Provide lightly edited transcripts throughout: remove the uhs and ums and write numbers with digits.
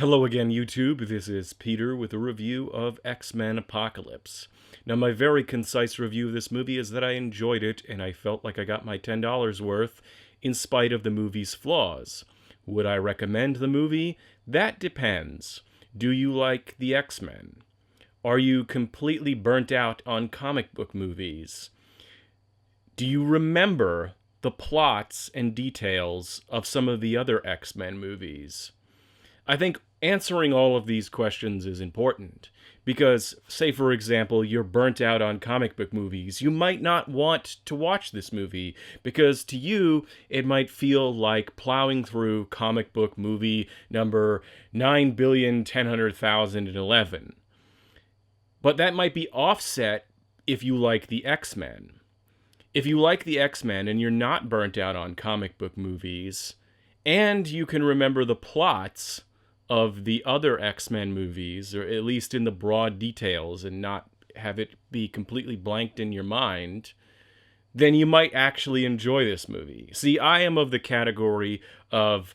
Hello again, YouTube. This is Peter with a review of X-Men Apocalypse. Now, my very concise review of this movie is that I enjoyed it, and I felt like I got my $10 worth, in spite of the movie's flaws. Would I recommend the movie? That depends. Do you like the X-Men? Are you completely burnt out on comic book movies? Do you remember the plots and details of some of the other X-Men movies? I think answering all of these questions is important because, say, for example, you're burnt out on comic book movies. You might not want to watch this movie because to you, it might feel like plowing through comic book movie number 9,100,011. But that might be offset if you like the X-Men. If you like the X-Men and you're not burnt out on comic book movies, and you can remember the plots of the other X-Men movies, or at least in the broad details, and not have it be completely blanked in your mind, then you might actually enjoy this movie. See, I am of the category of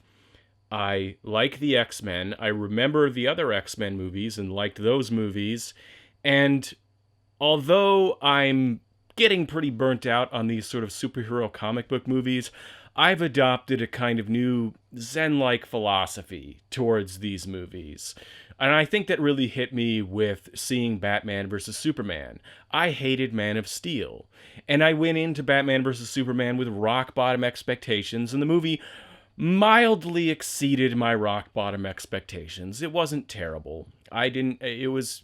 I like the X-Men, I remember the other X-Men movies and liked those movies, and although I'm getting pretty burnt out on these sort of superhero comic book movies, I've adopted a kind of new Zen-like philosophy towards these movies. And I think that really hit me with seeing Batman vs. Superman. I hated Man of Steel. And I went into Batman vs. Superman with rock-bottom expectations, and the movie mildly exceeded my rock-bottom expectations. It wasn't terrible. It was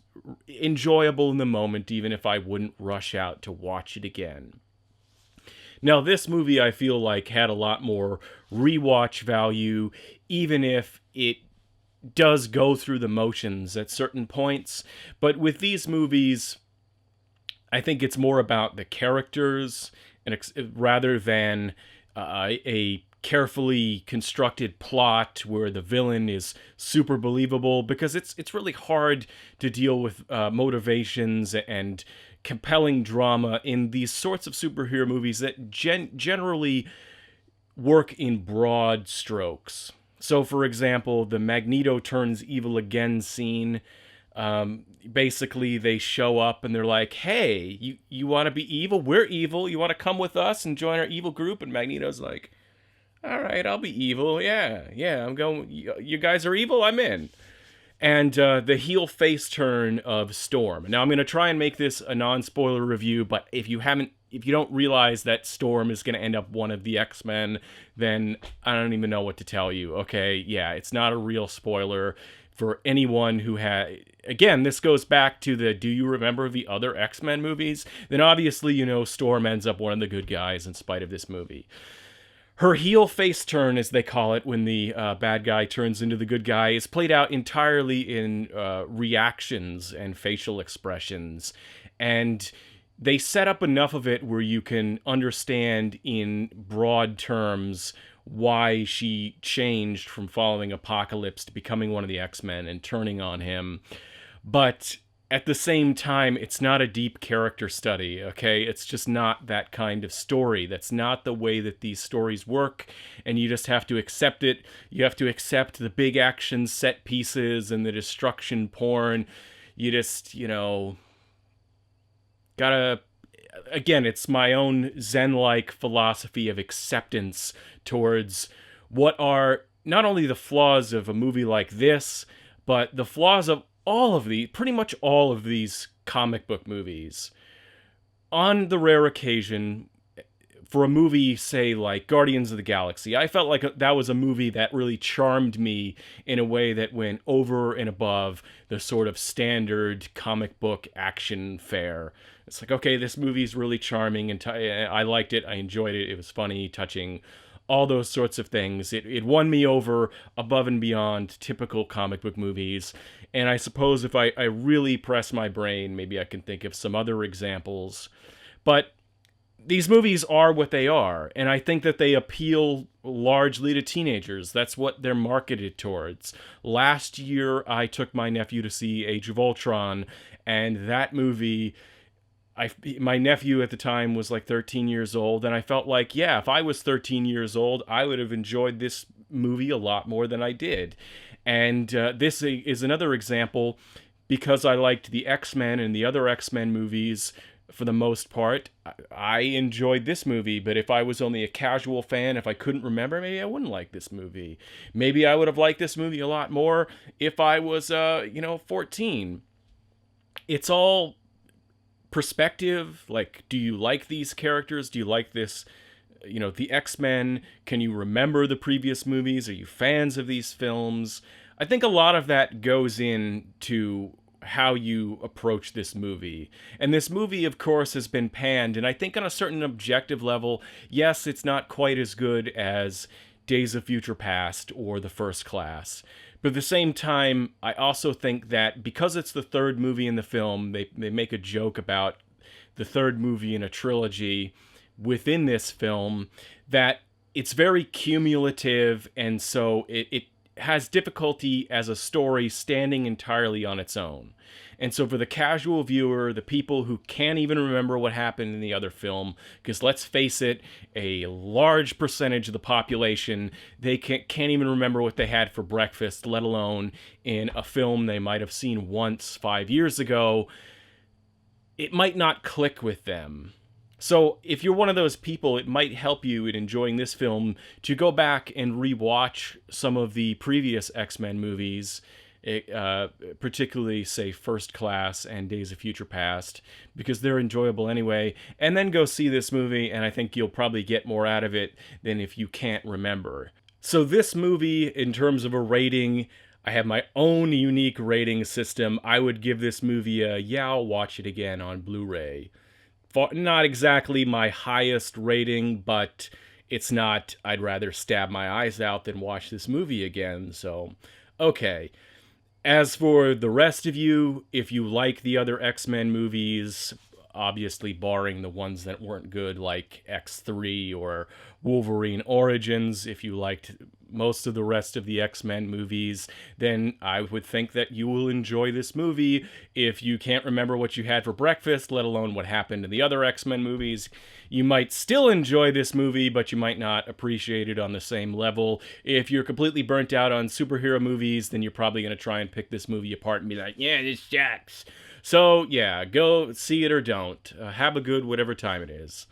enjoyable in the moment, even if I wouldn't rush out to watch it again. Now, this movie, I feel like, had a lot more rewatch value, even if it does go through the motions at certain points. But with these movies, I think it's more about the characters and rather than a carefully constructed plot where the villain is super believable, because it's really hard to deal with motivations and compelling drama in these sorts of superhero movies that generally work in broad strokes. So, for example, the Magneto turns evil again scene, basically they show up and they're like, hey, you want to be evil? We're evil. You want to come with us and join our evil group? And Magneto's like, all right, I'll be evil. Yeah, I'm going. You guys are evil? I'm in. And the heel face turn of Storm. Now, I'm going to try and make this a non-spoiler review, but if you don't realize that Storm is going to end up one of the X-Men, then I don't even know what to tell you, okay? Yeah, it's not a real spoiler for anyone who had... Again, this goes back to the do you remember the other X-Men movies? Then obviously, Storm ends up one of the good guys in spite of this movie. Her heel face turn, as they call it, when the bad guy turns into the good guy, is played out entirely in reactions and facial expressions. And they set up enough of it where you can understand in broad terms why she changed from following Apocalypse to becoming one of the X-Men and turning on him. But at the same time, it's not a deep character study, okay? It's just not that kind of story. That's not the way that these stories work, and you just have to accept it. You have to accept the big action set pieces and the destruction porn. You just, gotta... Again, it's my own Zen-like philosophy of acceptance towards what are not only the flaws of a movie like this, but the flaws of pretty much all of these comic book movies. On the rare occasion, for a movie, say, like Guardians of the Galaxy, I felt like that was a movie that really charmed me in a way that went over and above the sort of standard comic book action fare. It's like, okay, this movie's really charming, and I liked it, I enjoyed it, it was funny, touching, all those sorts of things. It won me over above and beyond typical comic book movies. And I suppose if I really press my brain, maybe I can think of some other examples. But these movies are what they are. And I think that they appeal largely to teenagers. That's what they're marketed towards. Last year, I took my nephew to see Age of Ultron. And that movie my nephew at the time was like 13 years old, and I felt like, yeah, if I was 13 years old, I would have enjoyed this movie a lot more than I did. And this is another example, because I liked the X-Men and the other X-Men movies for the most part. I enjoyed this movie, but if I was only a casual fan, if I couldn't remember, maybe I wouldn't like this movie. Maybe I would have liked this movie a lot more if I was, 14. It's all perspective. Like, do you like these characters? Do you like this, the X-Men? Can you remember the previous movies? Are you fans of these films? I think a lot of that goes into how you approach this movie. And this movie, of course, has been panned, and I think on a certain objective level, yes, it's not quite as good as Days of Future Past or The First Class. But at the same time, I also think that because it's the third movie in the film, they make a joke about the third movie in a trilogy within this film, that it's very cumulative, and so it has difficulty as a story standing entirely on its own. And so for the casual viewer, the people who can't even remember what happened in the other film, because let's face it, a large percentage of the population, they can't even remember what they had for breakfast, let alone in a film they might have seen once 5 years ago. It might not click with them. So if you're one of those people, it might help you in enjoying this film to go back and rewatch some of the previous X-Men movies, particularly, say, First Class and Days of Future Past, because they're enjoyable anyway, and then go see this movie, and I think you'll probably get more out of it than if you can't remember. So this movie, in terms of a rating, I have my own unique rating system. I would give this movie a, yeah, I'll watch it again on Blu-ray. Not exactly my highest rating, but it's not, I'd rather stab my eyes out than watch this movie again. So, okay. As for the rest of you, if you like the other X-Men movies, obviously barring the ones that weren't good, like X3 or Wolverine Origins, if you liked most of the rest of the X-Men movies, then I would think that you will enjoy this movie. If you can't remember what you had for breakfast, let alone what happened in the other X-Men movies, you might still enjoy this movie, but you might not appreciate it on the same level. If you're completely burnt out on superhero movies, then you're probably going to try and pick this movie apart and be like, yeah, this sucks. So, yeah, go see it or don't. Have a good whatever time it is.